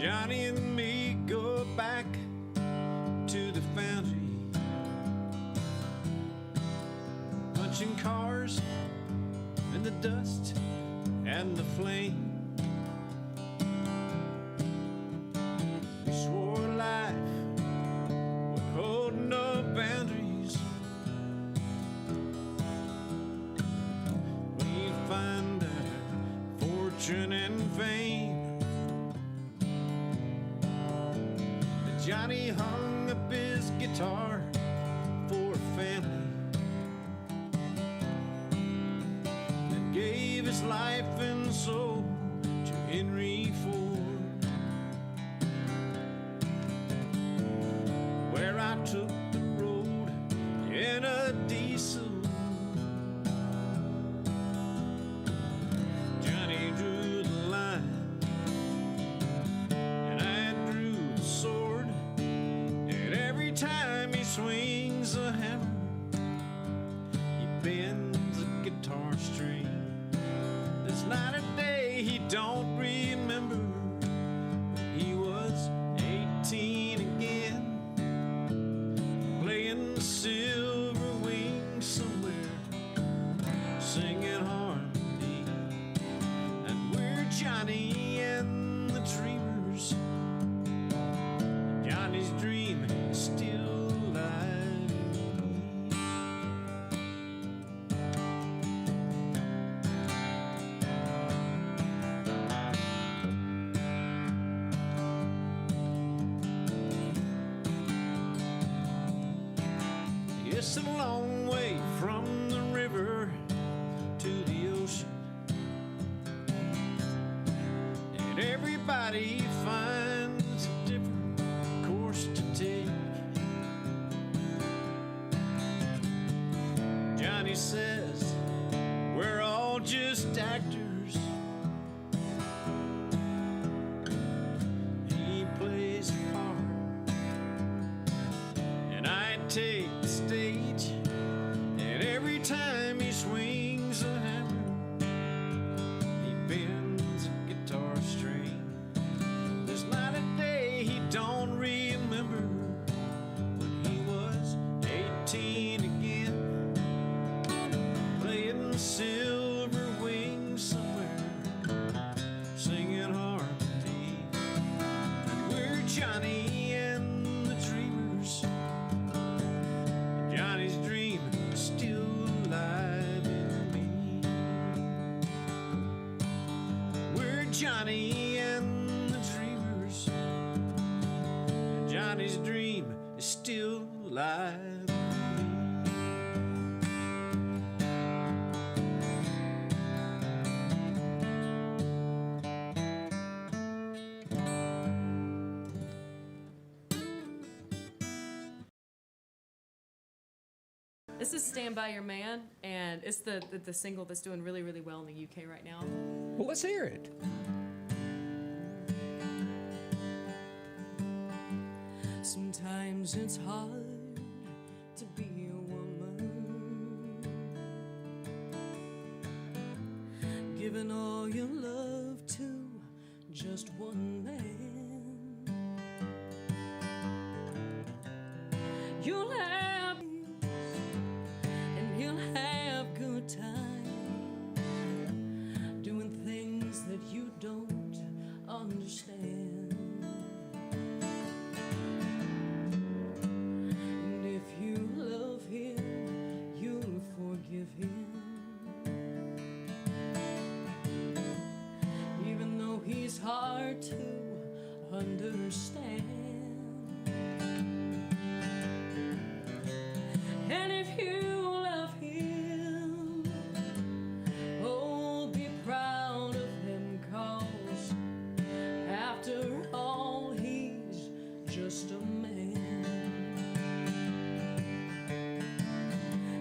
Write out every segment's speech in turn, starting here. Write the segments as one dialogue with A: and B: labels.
A: Johnny and me go back to the foundry, punching cars in the dust and the flame. We swore life would hold no boundaries. We find our fortune and fame. Johnny hung up his guitar for a family and gave his life and soul to Henry Ford. Where I took the road in a diesel, Johnny drew the line and I drew the sword. Every time he swings a hammer, he bends a guitar string. There's not a day he don't remember when he was 18 again, playing the silver wing somewhere, singing harmony. And we're Johnny and the Dreamers. Johnny's dream is still alive in me. It's a long way from the river to the ocean, and everybody finds a different course to take. Johnny says we're all just actors. He plays a part and I take the stage, and every time he swings a hammer, he bends a guitar string. There's not a day he don't remember when he was 18 again, playing the silver wing somewhere, singing harmony. And we're Johnny and the Dreamers. Johnny's dream is still alive in me. We're Johnny and the Dreamers. Johnny's dream is still alive.
B: This is Stand By Your Man, and it's the single that's doing really, really well in the UK right now.
C: Well, let's hear it.
D: Sometimes it's hard to be a woman, giving all your love to just one man. You'll have and you'll have good time doing things that you don't understand. And if you love him, you'll forgive him, even though he's hard to understand. And if you love him, oh, be proud of him, 'cause after all, he's just a man.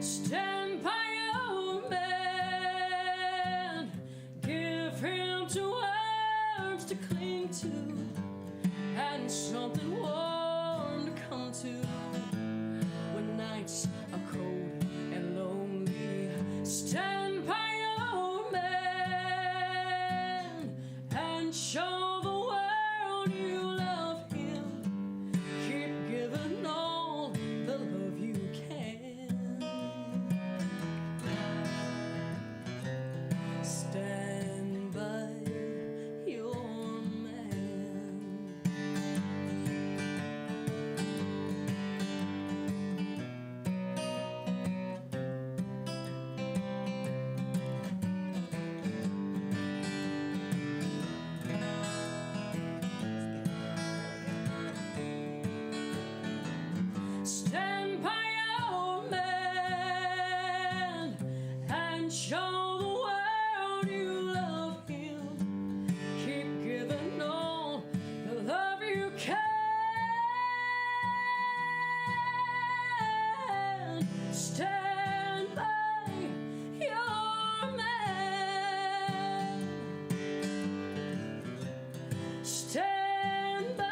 D: Stand by your man, give him two arms to cling to, and something warm to come to when nights are cold and lonely. Stand by your man and show the world you can't stand by your man. Stand by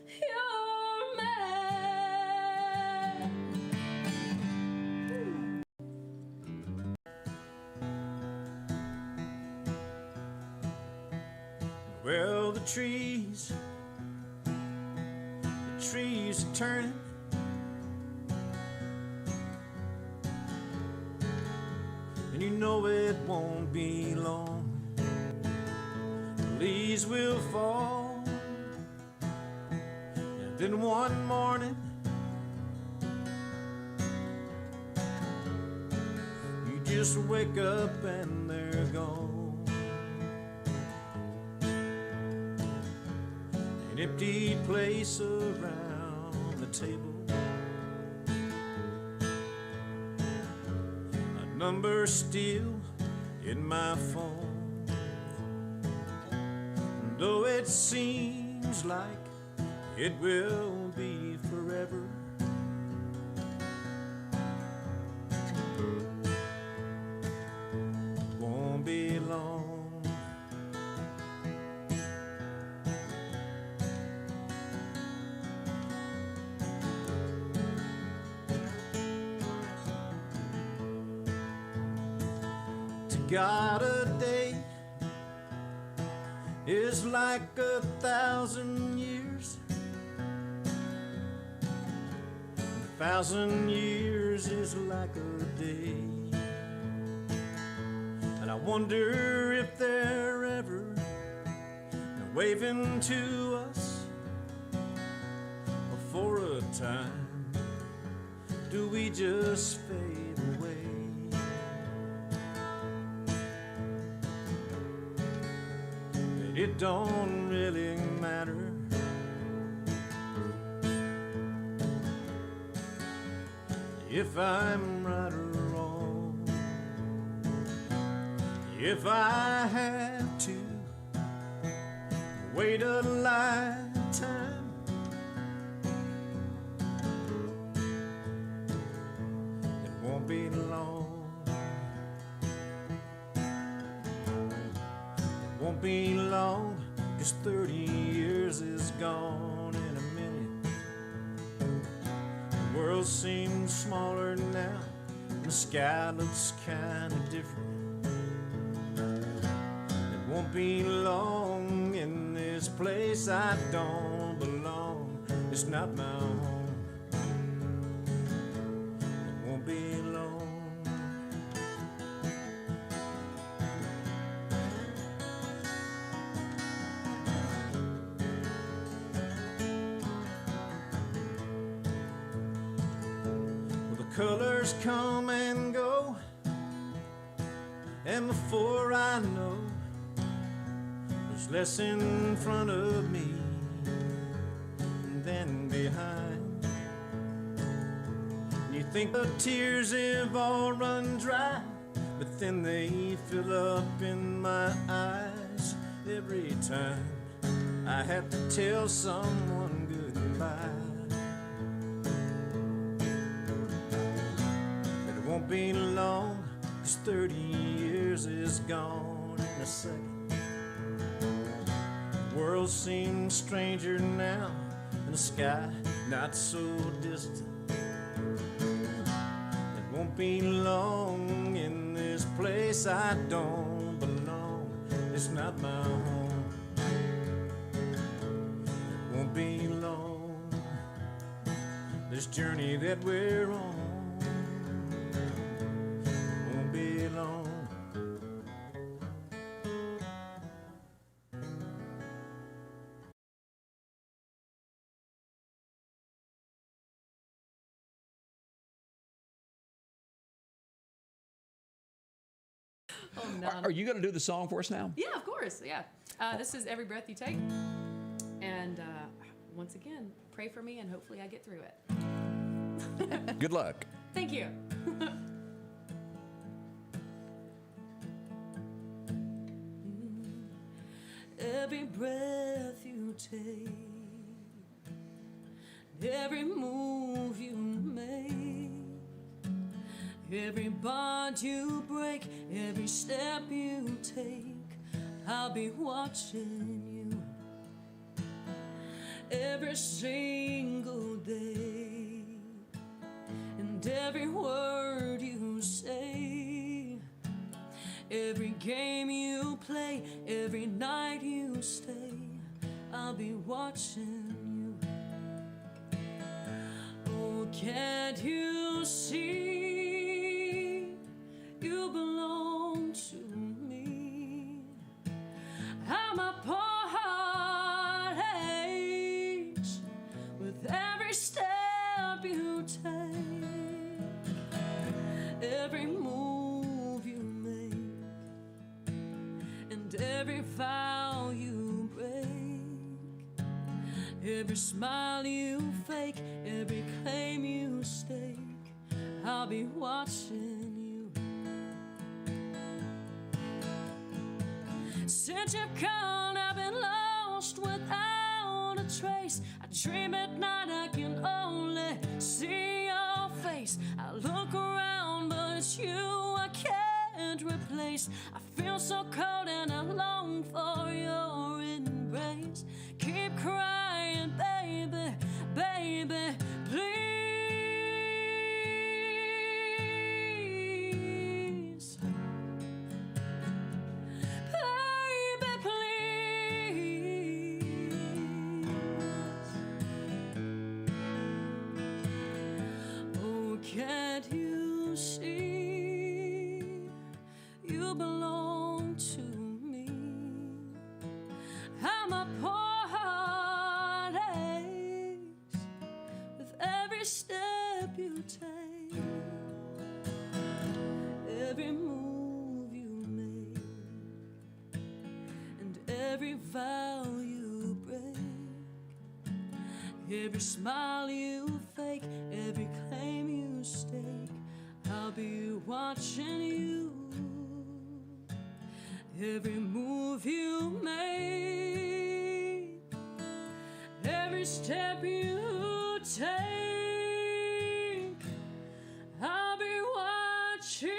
D: your man.
A: Well, the trees are turning, and you know it won't be long. The leaves will fall, and then one morning you just wake up and they're gone. An empty place around the table, a number still in my phone. And though it seems like it will be forever, won't be long. God, a day is like 1,000 years. 1,000 years is like a day. And I wonder if they're ever waving to us, or for a time do we just fade away? It don't really matter. If I'm right or wrong, if I have to wait a lifetime, it won't be long. Won't be long, 'cause 30 years is gone in a minute. The world seems smaller now, and the sky looks kinda different. It won't be long in this place I don't belong. It's not my home. It won't be long. Colors come and go, and before I know, there's less in front of me than behind. You think the tears have all run dry, but then they fill up in my eyes every time I have to tell someone goodbye. Won't be long, 'cause 30 years is gone in a second. The world seems stranger now, and the sky not so distant. It won't be long in this place I don't belong. It's not my home. It won't be long, this journey that we're on.
B: Oh, no.
C: Are you going to do the song for us now?
B: Yeah, of course. Yeah. This is Every Breath You Take. And once again, pray for me and hopefully I get through it.
C: Good luck.
B: Thank you.
D: every breath you take, every move you make, every bond you break, every step you take, I'll be watching you every single day, and every word you say, every game you play, every night you stay, I'll be watching you. Oh, can't you see you belong to me? How my poor heart aches with every step you take, every move you make, and every vow you break, every smile you fake, every claim you stake, I'll be watching you. Since you've gone, I've been lost without a trace. I dream at night, I can only see your face. I look around, but it's you I can't replace. I feel so cold and I long for your embrace. Keep crying, baby, baby, please. Baby, please. Oh, can't you see you belong to me? How my poor heart aches with every step you take, every move you make, and every vow you break, every smile you fake, every claim you stake, I'll be watching you. Every move you make, every step you take, I'll be watching you.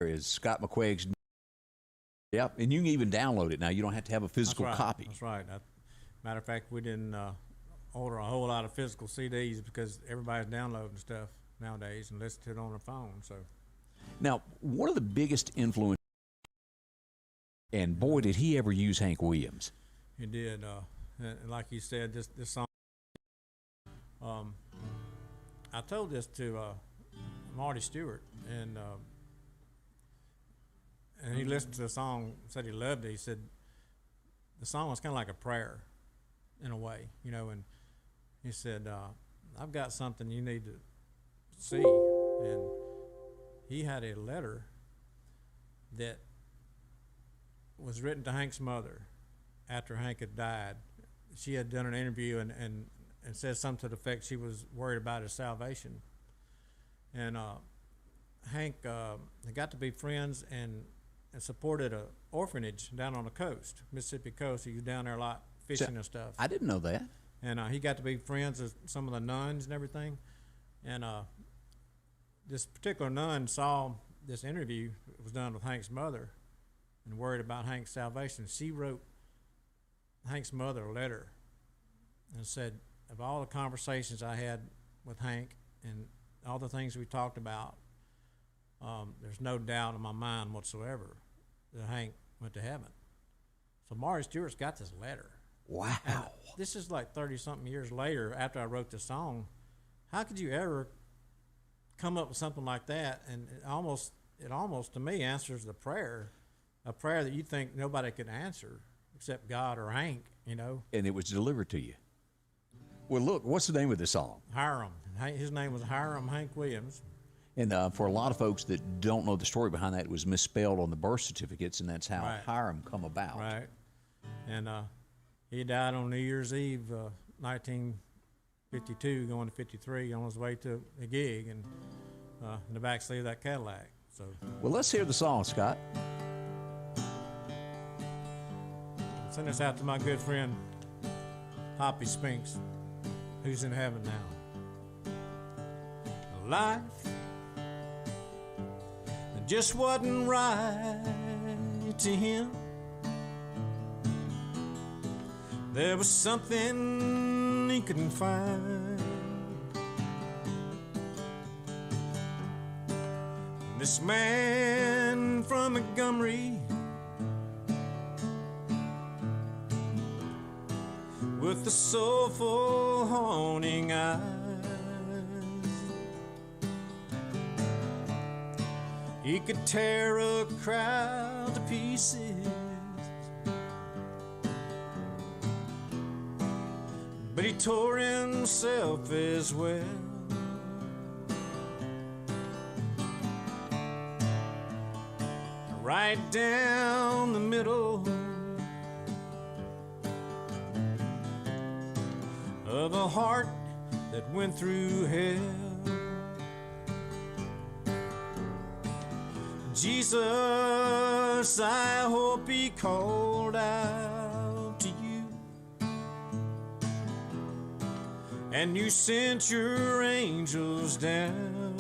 C: Is Scott McQuaig's. Yep, and you can even download it now. You don't have to have a physical copy.
A: That's right. Matter of fact, we didn't order a whole lot of physical CDs because everybody's downloading stuff nowadays and listen to it on their phone. So,
C: now, one of the biggest influences, and boy, did he ever use Hank Williams.
A: he did. And like you said, this song. I told this to Marty Stewart, and he listened to the song, said he loved it. He said the song was kind of like a prayer in a way, you know, and he said, I've got something you need to see. And he had a letter that was written to Hank's mother after Hank had died. She had done an interview and said something to the effect she was worried about his salvation. And Hank got to be friends and supported an orphanage down on the coast, Mississippi coast. He was down there a lot fishing and stuff.
C: I didn't know that.
A: And he got to be friends with some of the nuns and everything. And this particular nun saw this interview that was done with Hank's mother and worried about Hank's salvation. She wrote Hank's mother a letter and said, of all the conversations I had with Hank and all the things we talked about, there's no doubt in my mind whatsoever that Hank went to heaven. So Marty Stewart's got this letter.
C: Wow.
A: And this is like 30-something years later after I wrote this song. How could you ever come up with something like that? And it almost to me answers the prayer, a prayer that you think nobody could answer except God or Hank, you know.
C: And it was delivered to you. Well, look, what's the name of the song?
A: Hiram. His name was Hiram Hank Williams.
C: And for a lot of folks that don't know the story behind that, it was misspelled on the birth certificates, and that's how
A: Right.
C: Hiram come about.
A: Right. And he died on New Year's Eve, 1952, going to 53, on his way to a gig, and in the backseat of that Cadillac. So
C: Well, let's hear the song, Scott.
A: send this out to my good friend Hoppy Spinks, who's in heaven now. Life just wasn't right to him. There was something he couldn't find. This man from Montgomery, with the soulful, haunting eyes, he could tear a crowd to pieces, but he tore himself as well. Right down the middle of a heart that went through hell. Jesus, I hope he called out to you, and you sent your angels down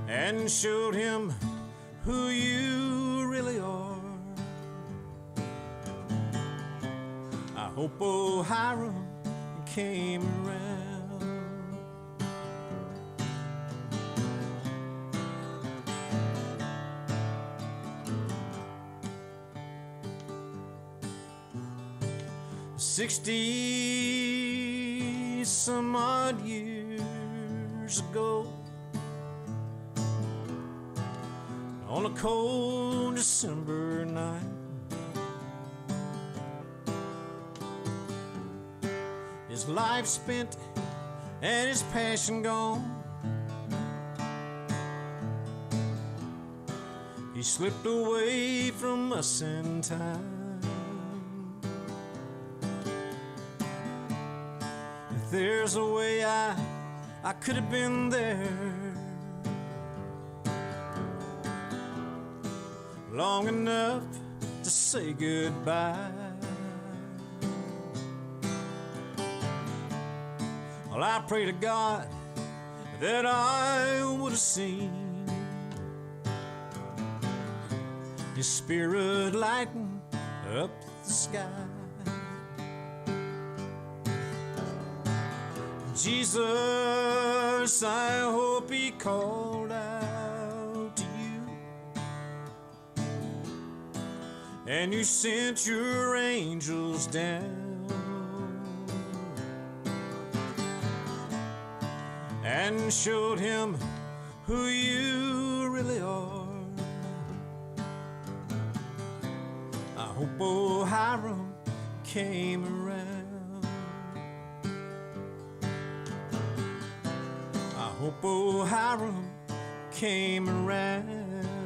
A: and showed him who you really are. I hope old Hiram came around. Some odd years ago, on a cold December night, his life spent and his passion gone, he slipped away from us in time. There's a way I could have been there long enough to say goodbye. Well, I pray to God that I would have seen His Spirit lighten up the sky. Jesus, I hope he called out to you, and you sent your angels down and showed him who you really are. I hope old Hiram came around. I hope old Hiram came around.